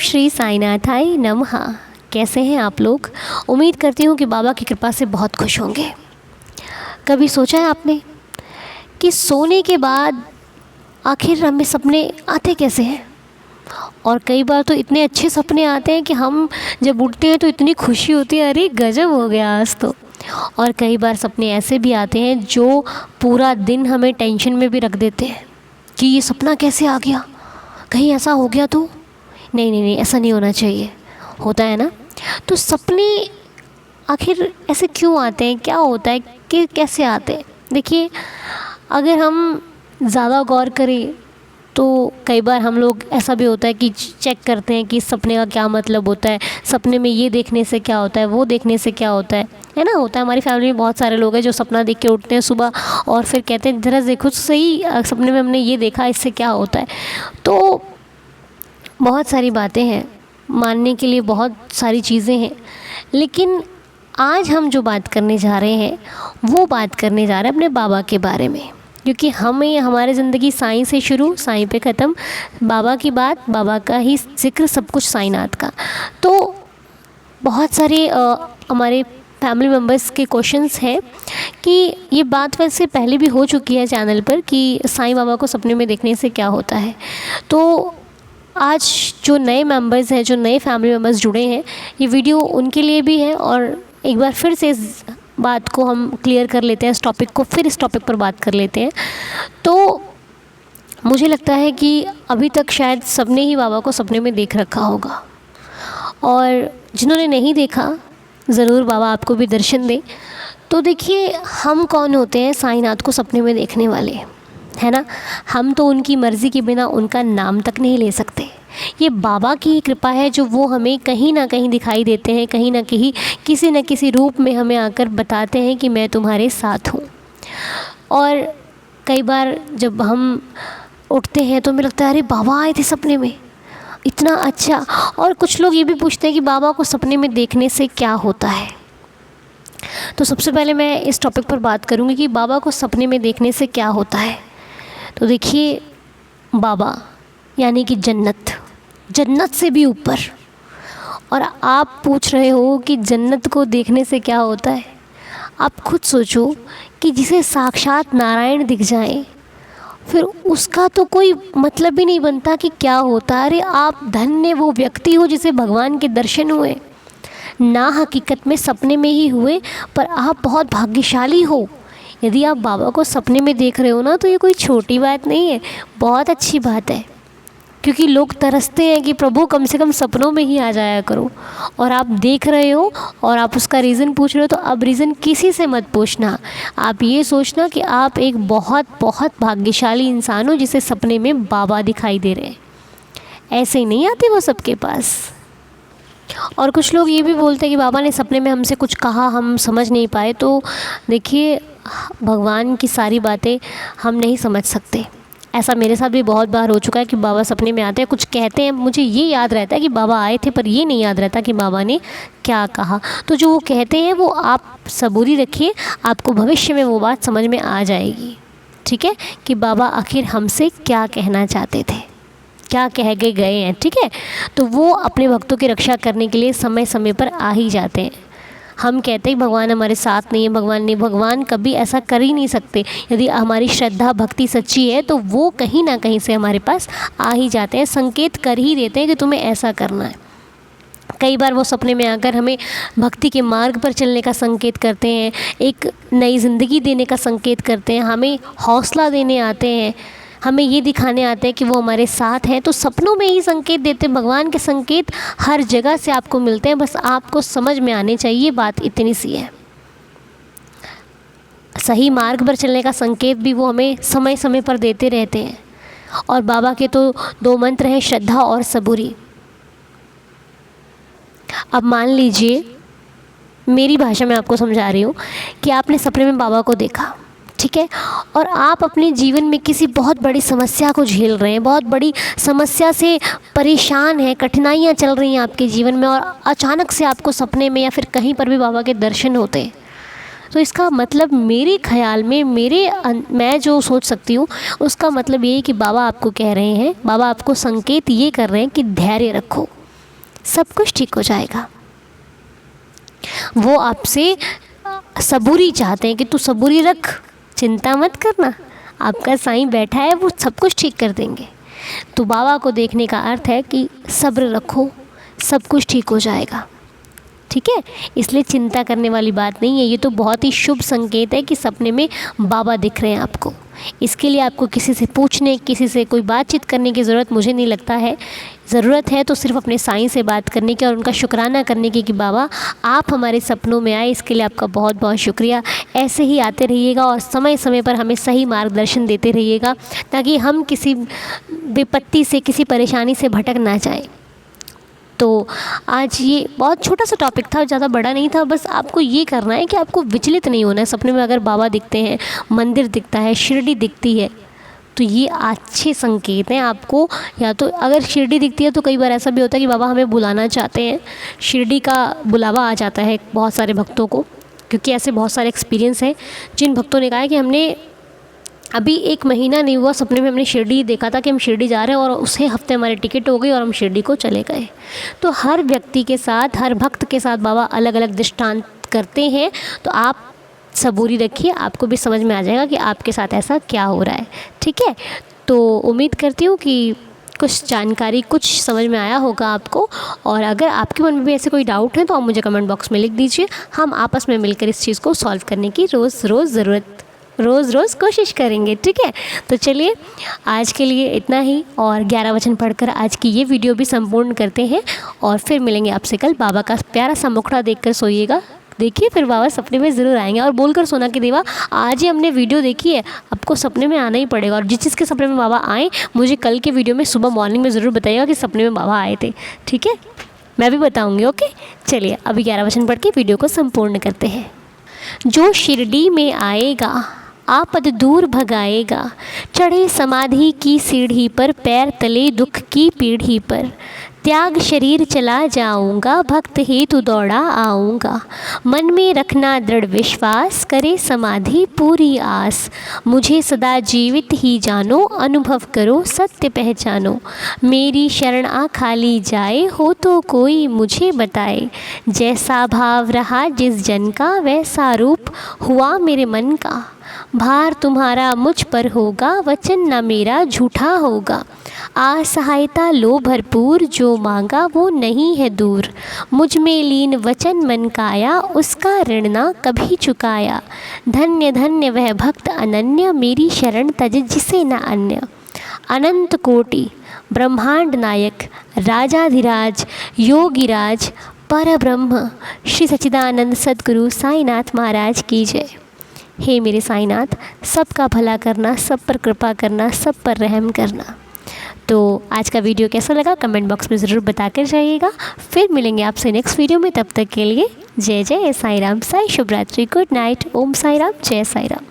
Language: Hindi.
श्री साईनाथाय नमः। कैसे हैं आप लोग? उम्मीद करती हूँ कि बाबा की कृपा से बहुत खुश होंगे। कभी सोचा है आपने कि सोने के बाद आखिर हमें सपने आते कैसे हैं? और कई बार तो इतने अच्छे सपने आते हैं कि हम जब उठते हैं तो इतनी खुशी होती है, अरे गजब हो गया आज तो। और कई बार सपने ऐसे भी आते हैं जो पूरा दिन हमें टेंशन में भी रख देते हैं कि ये सपना कैसे आ गया, कहीं ऐसा हो गया तो नहीं नहीं नहीं, ऐसा नहीं होना चाहिए। होता है ना? तो सपने आखिर ऐसे क्यों आते हैं, क्या होता है कि कैसे आते हैं? देखिए, अगर हम ज़्यादा गौर करें तो कई बार हम लोग ऐसा भी होता है कि चेक करते हैं कि इस सपने का क्या मतलब होता है, सपने में ये देखने से क्या होता है, वो देखने से क्या होता है ना? होता है। हमारी फैमिली में बहुत सारे लोग हैं जो सपना देख के उठते हैं सुबह और फिर कहते हैं ज़रा देखो सही, सपने में हमने ये देखा, इससे क्या होता है। तो बहुत सारी बातें हैं, मानने के लिए बहुत सारी चीज़ें हैं, लेकिन आज हम जो बात करने जा रहे हैं वो बात करने जा रहे हैं अपने बाबा के बारे में, क्योंकि हमें हमारी ज़िंदगी साईं से शुरू, साईं पे ख़त्म, बाबा की बात, बाबा का ही जिक्र, सब कुछ साईंनाथ का। तो बहुत सारे हमारे फैमिली मेम्बर्स के क्वेश्चंस हैं कि ये बात वैसे पहले भी हो चुकी है चैनल पर कि साईं बाबा को सपने में देखने से क्या होता है। तो आज जो नए मेंबर्स हैं, जो नए फैमिली मेम्बर्स जुड़े हैं, ये वीडियो उनके लिए भी है। और एक बार फिर से इस बात को हम क्लियर कर लेते हैं, इस टॉपिक को, फिर इस टॉपिक पर बात कर लेते हैं। तो मुझे लगता है कि अभी तक शायद सबने ही बाबा को सपने में देख रखा होगा, और जिन्होंने नहीं देखा ज़रूर बाबा आपको भी दर्शन दें। तो देखिए, हम कौन होते हैं साईंनाथ को सपने में देखने वाले, है ना? हम तो उनकी मर्ज़ी के बिना उनका नाम तक नहीं ले सकते। ये बाबा की ही कृपा है जो वो हमें कहीं ना कहीं दिखाई देते हैं, कहीं ना कहीं किसी न किसी रूप में हमें आकर बताते हैं कि मैं तुम्हारे साथ हूँ। और कई बार जब हम उठते हैं तो हमें लगता है अरे बाबा आए थे सपने में, इतना अच्छा। और कुछ लोग ये भी पूछते हैं कि बाबा को सपने में देखने से क्या होता है। तो सबसे पहले मैं इस टॉपिक पर बात करूँगी कि बाबा को सपने में देखने से क्या होता है। तो देखिए, बाबा यानी कि जन्नत, जन्नत से भी ऊपर। और आप पूछ रहे हो कि जन्नत को देखने से क्या होता है। आप खुद सोचो कि जिसे साक्षात नारायण दिख जाए, फिर उसका तो कोई मतलब ही नहीं बनता कि क्या होता है। अरे आप धन्य वो व्यक्ति हो जिसे भगवान के दर्शन हुए, ना हकीकत में सपने में ही हुए, पर आप बहुत भाग्यशाली हो। यदि आप बाबा को सपने में देख रहे हो ना, तो ये कोई छोटी बात नहीं है, बहुत अच्छी बात है। क्योंकि लोग तरसते हैं कि प्रभु कम से कम सपनों में ही आ जाया करो, और आप देख रहे हो और आप उसका रीज़न पूछ रहे हो। तो अब रीज़न किसी से मत पूछना, आप ये सोचना कि आप एक बहुत बहुत भाग्यशाली इंसान हो जिसे सपने में बाबा दिखाई दे रहे हैं। ऐसे ही नहीं आते वो सबके पास। और कुछ लोग ये भी बोलते हैं कि बाबा ने सपने में हमसे कुछ कहा, हम समझ नहीं पाए। तो देखिए, भगवान की सारी बातें हम नहीं समझ सकते। ऐसा मेरे साथ भी बहुत बार हो चुका है कि बाबा सपने में आते हैं, कुछ कहते हैं, मुझे ये याद रहता है कि बाबा आए थे, पर ये नहीं याद रहता कि बाबा ने क्या कहा। तो जो वो कहते हैं वो आप सबूरी रखिए, आपको भविष्य में वो बात समझ में आ जाएगी। ठीक है, कि बाबा आखिर हमसे क्या कहना चाहते थे, क्या कह के गए हैं। ठीक है, तो वो अपने भक्तों की रक्षा करने के लिए समय समय पर आ ही जाते हैं। हम कहते हैं भगवान हमारे साथ नहीं है, भगवान नहीं, भगवान कभी ऐसा कर ही नहीं सकते। यदि हमारी श्रद्धा भक्ति सच्ची है तो वो कहीं ना कहीं से हमारे पास आ ही जाते हैं, संकेत कर ही देते हैं कि तुम्हें ऐसा करना है। कई बार वो सपने में आकर हमें भक्ति के मार्ग पर चलने का संकेत करते हैं, एक नई ज़िंदगी देने का संकेत करते हैं, हमें हौसला देने आते हैं, हमें ये दिखाने आते हैं कि वो हमारे साथ हैं। तो सपनों में ही संकेत देते हैं। भगवान के संकेत हर जगह से आपको मिलते हैं, बस आपको समझ में आने चाहिए। बात इतनी सी है। सही मार्ग पर चलने का संकेत भी वो हमें समय समय पर देते रहते हैं। और बाबा के तो दो मंत्र हैं, श्रद्धा और सबूरी। अब मान लीजिए, मेरी भाषा में आपको समझा रही हूँ कि आपने सपने में बाबा को देखा, ठीक है, और आप अपने जीवन में किसी बहुत बड़ी समस्या को झेल रहे हैं, बहुत बड़ी समस्या से परेशान हैं, कठिनाइयाँ चल रही हैं आपके जीवन में, और अचानक से आपको सपने में या फिर कहीं पर भी बाबा के दर्शन होते हैं। तो इसका मतलब मेरे ख्याल में, मैं जो सोच सकती हूँ उसका मतलब ये है कि बाबा आपको कह रहे हैं, बाबा आपको संकेत ये कर रहे हैं कि धैर्य रखो, सब कुछ ठीक हो जाएगा। वो आपसे सबूरी चाहते हैं कि तू सबूरी रख, चिंता मत करना, आपका साईं बैठा है, वो सब कुछ ठीक कर देंगे। तो बाबा को देखने का अर्थ है कि सब्र रखो, सब कुछ ठीक हो जाएगा। ठीक है, इसलिए चिंता करने वाली बात नहीं है। ये तो बहुत ही शुभ संकेत है कि सपने में बाबा दिख रहे हैं आपको। इसके लिए आपको किसी से पूछने, किसी से कोई बातचीत करने की ज़रूरत मुझे नहीं लगता है। ज़रूरत है तो सिर्फ अपने साईं से बात करने की और उनका शुक्राना करने की कि बाबा आप हमारे सपनों में आए, इसके लिए आपका बहुत बहुत शुक्रिया। ऐसे ही आते रहिएगा और समय समय पर हमें सही मार्गदर्शन देते रहिएगा, ताकि हम किसी विपत्ति से, किसी परेशानी से भटक ना जाएं। तो आज ये बहुत छोटा सा टॉपिक था, ज़्यादा बड़ा नहीं था। बस आपको ये करना है कि आपको विचलित नहीं होना है। सपने में अगर बाबा दिखते हैं, मंदिर दिखता है, शिरडी दिखती है, तो ये अच्छे संकेत हैं आपको। या तो अगर शिरडी दिखती है तो कई बार ऐसा भी होता है कि बाबा हमें बुलाना चाहते हैं, शिरडी का बुलावा आ जाता है बहुत सारे भक्तों को, क्योंकि ऐसे बहुत सारे एक्सपीरियंस हैं जिन भक्तों ने कहा है कि हमने अभी 1 महीना नहीं हुआ, सपने में हमने शिरडी देखा था कि हम शिरडी जा रहे हैं और उसी हफ्ते हमारी टिकट हो गई और हम शिरडी को चले गए। तो हर व्यक्ति के साथ, हर भक्त के साथ बाबा अलग अलग दृष्टांत करते हैं। तो आप सबूरी रखिए, आपको भी समझ में आ जाएगा कि आपके साथ ऐसा क्या हो रहा है। ठीक है, तो उम्मीद करती हूँ कि कुछ जानकारी, कुछ समझ में आया होगा आपको। और अगर आपके मन में भी ऐसे कोई डाउट है तो आप मुझे कमेंट बॉक्स में लिख दीजिए। हम आपस में मिलकर इस चीज़ को सॉल्व करने की रोज़ कोशिश करेंगे। ठीक है, तो चलिए आज के लिए इतना ही, और 11 वचन पढ़कर आज की ये वीडियो भी संपूर्ण करते हैं और फिर मिलेंगे आपसे कल। बाबा का प्यारा सा मुखड़ा देखकर सोइएगा। देखिए फिर बाबा सपने में ज़रूर आएंगे और बोलकर सोना कि देवा आज ही हमने वीडियो देखी है, आपको सपने में आना ही पड़ेगा। और जिस चीज़ के सपने में बाबा आए मुझे कल के वीडियो में सुबह मॉर्निंग में ज़रूर बताइएगा कि सपने में बाबा आए थे। ठीक है, मैं भी बताऊँगी। ओके, चलिए अभी 11 वचन पढ़ के वीडियो को संपूर्ण करते हैं। जो शिरडी में आएगा आपद दूर भगाएगा, चढ़े समाधि की सीढ़ी पर, पैर तले दुख की पीढ़ी पर। त्याग शरीर चला जाऊंगा, भक्त हेतु दौड़ा आऊँगा। मन में रखना दृढ़ विश्वास, करे समाधि पूरी आस। मुझे सदा जीवित ही जानो, अनुभव करो सत्य पहचानो। मेरी शरण आ खाली जाए, हो तो कोई मुझे बताए। जैसा भाव रहा जिस जन का, वैसा रूप हुआ मेरे मन का। भार तुम्हारा मुझ पर होगा, वचन न मेरा झूठा होगा। असहायता लो भरपूर, जो मांगा वो नहीं है दूर। मुझ में लीन वचन मन काया, उसका ऋण ना कभी चुकाया। धन्य धन्य वह भक्त अनन्य, मेरी शरण तज जिसे न अन्य। अनंत कोटि ब्रह्मांड नायक, राजाधिराज योगिराज परब्रह्म, श्री सच्चिदानंद सद्गुरु साईनाथ महाराज की जय। हे मेरे साईनाथ, सबका भला करना, सब पर कृपा करना, सब पर रहम करना। तो आज का वीडियो कैसा लगा कमेंट बॉक्स में ज़रूर बताकर जाइएगा। फिर मिलेंगे आपसे नेक्स्ट वीडियो में, तब तक के लिए जय जय साई राम, साई शुभ रात्रि, गुड नाइट, ओम साई राम, जय साई राम।